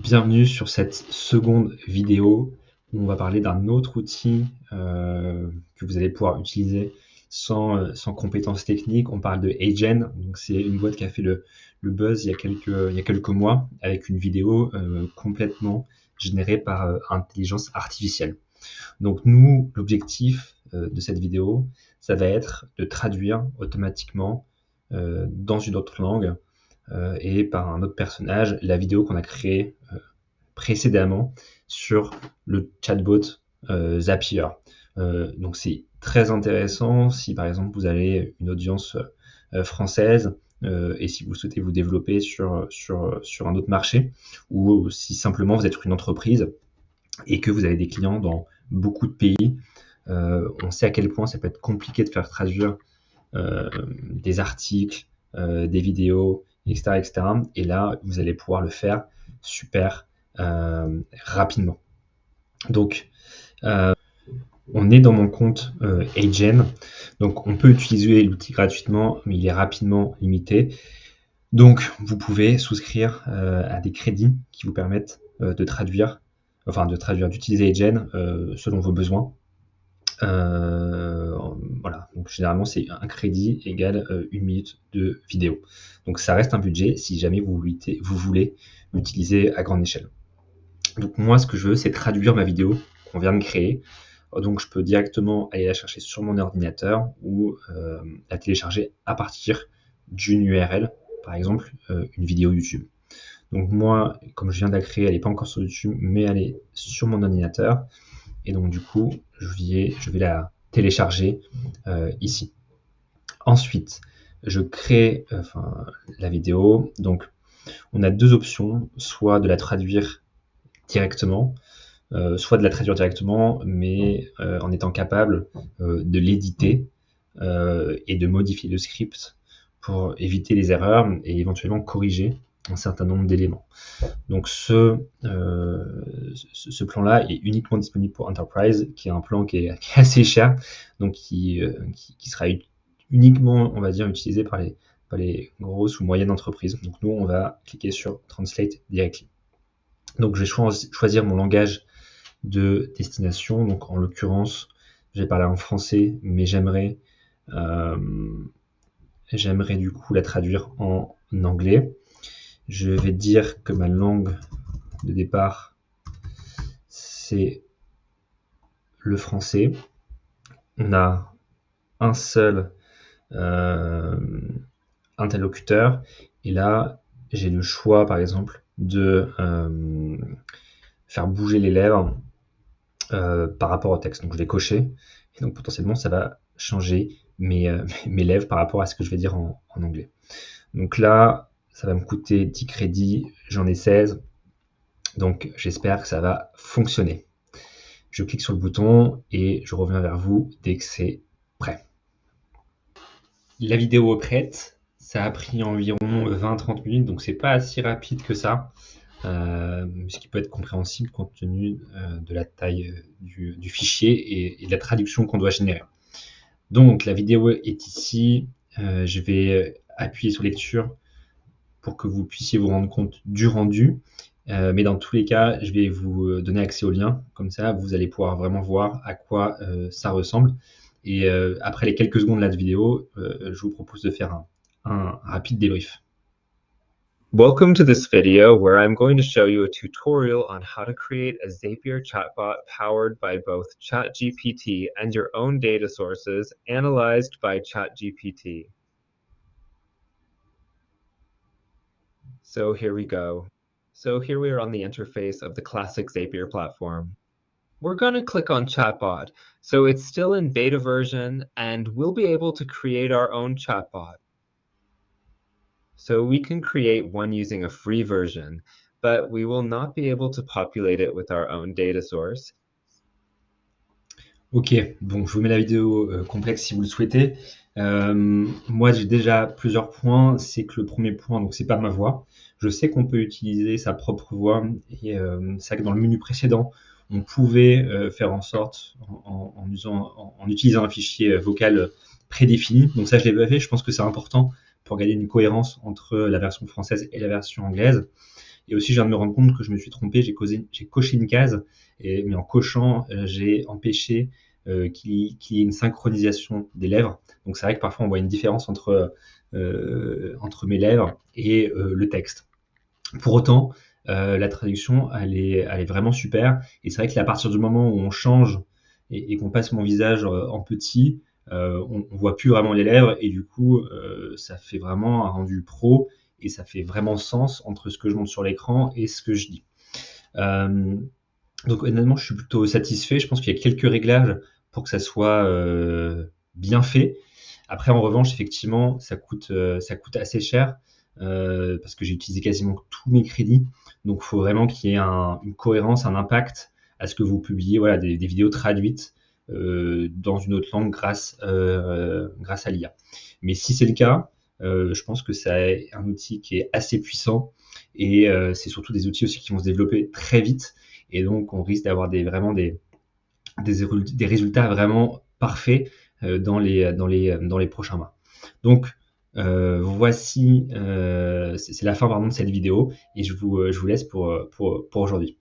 Bienvenue sur cette seconde vidéo où on va parler d'un autre outil que vous allez pouvoir utiliser sans compétences techniques. On parle de Agen, donc c'est une boîte qui a fait le buzz il y a quelques mois avec une vidéo complètement générée par intelligence artificielle. Donc nous, l'objectif de cette vidéo, ça va être de traduire automatiquement dans une autre langue et par un autre personnage la vidéo qu'on a créée précédemment sur le chatbot Zapier. Donc c'est très intéressant si par exemple vous avez une audience française et si vous souhaitez vous développer sur un autre marché, ou si simplement vous êtes une entreprise et que vous avez des clients dans beaucoup de pays. On sait à quel point ça peut être compliqué de faire traduire des articles, des vidéos, etc., etc. Et là, vous allez pouvoir le faire super rapidement. Donc, on est dans mon compte Agen. Donc, on peut utiliser l'outil gratuitement, mais il est rapidement limité. Donc, vous pouvez souscrire à des crédits qui vous permettent d'utiliser Agen selon vos besoins. Voilà, donc généralement c'est un crédit égale 1 minute de vidéo. Donc ça reste un budget si jamais vous voulez l'utiliser à grande échelle. Donc moi ce que je veux c'est traduire ma vidéo qu'on vient de créer. Donc je peux directement aller la chercher sur mon ordinateur ou la télécharger à partir d'une URL, par exemple une vidéo YouTube. Donc moi, comme je viens de la créer, elle n'est pas encore sur YouTube, mais elle est sur mon ordinateur. Et donc du coup, je vais la télécharger ici. Ensuite, je crée la vidéo. Donc on a deux options, soit de la traduire directement, mais en étant capable de l'éditer et de modifier le script pour éviter les erreurs et éventuellement corriger un certain nombre d'éléments. Donc ce plan-là est uniquement disponible pour Enterprise, qui est un plan qui est assez cher, donc qui sera uniquement, on va dire, utilisé par les grosses ou moyennes entreprises. Donc nous, on va cliquer sur Translate Directly. Donc je vais choisir mon langage de destination. Donc en l'occurrence, je vais parler en français, mais j'aimerais du coup la traduire en anglais. Je vais dire que ma langue de départ, c'est le français. On a un seul interlocuteur, et là, j'ai le choix, par exemple, de faire bouger les lèvres par rapport au texte. Donc, je vais cocher, et donc potentiellement, ça va changer mes lèvres par rapport à ce que je vais dire en anglais. Donc là, ça va me coûter 10 crédits, j'en ai 16. Donc j'espère que ça va fonctionner. Je clique sur le bouton et je reviens vers vous dès que c'est prêt. La vidéo est prête. Ça a pris environ 20-30 minutes, donc c'est pas si rapide que ça, ce qui peut être compréhensible compte tenu de la taille du fichier et de la traduction qu'on doit générer. Donc la vidéo est ici. Je vais appuyer sur lecture pour que vous puissiez vous rendre compte du rendu. Mais dans tous les cas, je vais vous donner accès au lien. Comme ça, vous allez pouvoir vraiment voir à quoi ça ressemble. Et après les quelques secondes là de vidéo, je vous propose de faire un rapide débrief. Welcome to this video where I'm going to show you a tutorial on how to create a Zapier chatbot powered by both ChatGPT and your own data sources analyzed by ChatGPT. So here we go. So here we are on the interface of the classic Zapier platform. We're going to click on Chatbot. So it's still in beta version and we'll be able to create our own chatbot. So we can create one using a free version, but we will not be able to populate it with our own data source. Ok, bon, je vous mets la vidéo complexe si vous le souhaitez. Moi, j'ai déjà plusieurs points. C'est que le premier point, donc c'est pas ma voix. Je sais qu'on peut utiliser sa propre voix, et c'est vrai que dans le menu précédent, on pouvait faire en sorte, en utilisant un fichier vocal prédéfini. Donc ça, je l'ai pas fait. Je pense que c'est important pour garder une cohérence entre la version française et la version anglaise. Et aussi, je viens de me rendre compte que je me suis trompé, j'ai coché une case, mais en cochant, j'ai empêché qu'il y ait une synchronisation des lèvres. Donc c'est vrai que parfois on voit une différence entre mes lèvres et le texte. Pour autant, la traduction, elle est vraiment super. Et c'est vrai qu'à partir du moment où on change et qu'on passe mon visage en petit, on voit plus vraiment les lèvres et du coup, ça fait vraiment un rendu pro et ça fait vraiment sens entre ce que je montre sur l'écran et ce que je dis. Euh, donc honnêtement, je suis plutôt satisfait. Je pense qu'il y a quelques réglages pour que ça soit bien fait. Après, en revanche, effectivement, ça coûte assez cher parce que j'ai utilisé quasiment tous mes crédits. Donc, il faut vraiment qu'il y ait une cohérence, un impact à ce que vous publiez. Voilà, des vidéos traduites dans une autre langue grâce à l'IA. Mais si c'est le cas, je pense que c'est un outil qui est assez puissant et c'est surtout des outils aussi qui vont se développer très vite. Et donc, on risque d'avoir des résultats vraiment parfaits dans les prochains mois. Donc, voici, c'est la fin pardon, de cette vidéo et je vous laisse pour aujourd'hui.